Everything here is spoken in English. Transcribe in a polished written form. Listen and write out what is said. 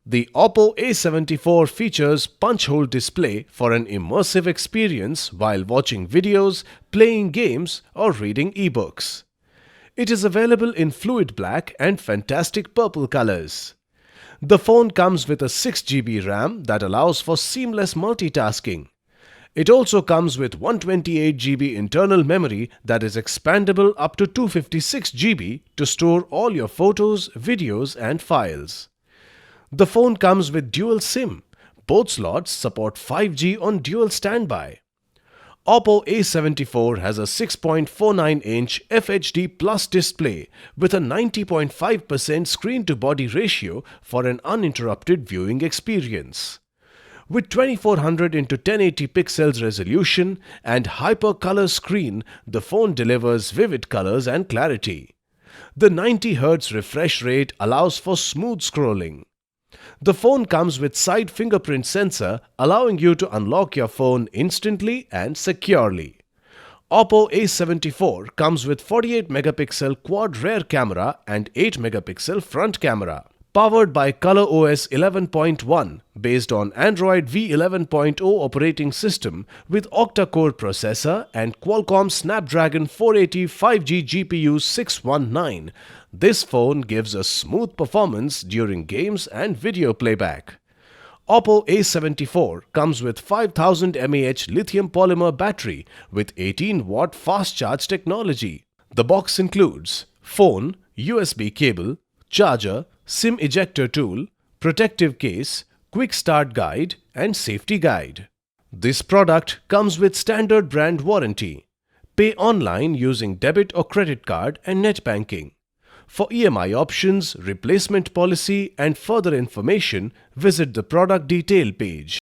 The Oppo A74 features punch-hole display for an immersive experience while watching videos, playing games, or reading ebooks. It is available in fluid black and fantastic purple colors. The phone comes with a 6GB RAM that allows for seamless multitasking. It also comes with 128GB internal memory that is expandable up to 256GB to store all your photos, videos, and files. The phone comes with dual SIM. Both slots support 5G on dual standby. Oppo A74 has a 6.49-inch FHD Plus display with a 90.5% screen-to-body ratio for an uninterrupted viewing experience. With 2400 x 1080 pixels resolution and hyper-color screen, the phone delivers vivid colors and clarity. The 90Hz refresh rate allows for smooth scrolling. The phone comes with side fingerprint sensor, allowing you to unlock your phone instantly and securely. Oppo A74 comes with 48-megapixel quad rear camera and 8-megapixel front camera. Powered by ColorOS 11.1 based on Android v11.0 operating system with octa-core processor and Qualcomm Snapdragon 480 5G GPU 619, this phone gives a smooth performance during games and video playback. Oppo A74 comes with 5000 mAh lithium polymer battery with 18-watt fast charge technology. The box includes phone, USB cable, charger, SIM ejector tool, protective case, quick start guide, and safety guide. This product comes with standard brand warranty. Pay online using debit or credit card and net banking. For EMI options, replacement policy, and further information, visit the product detail page.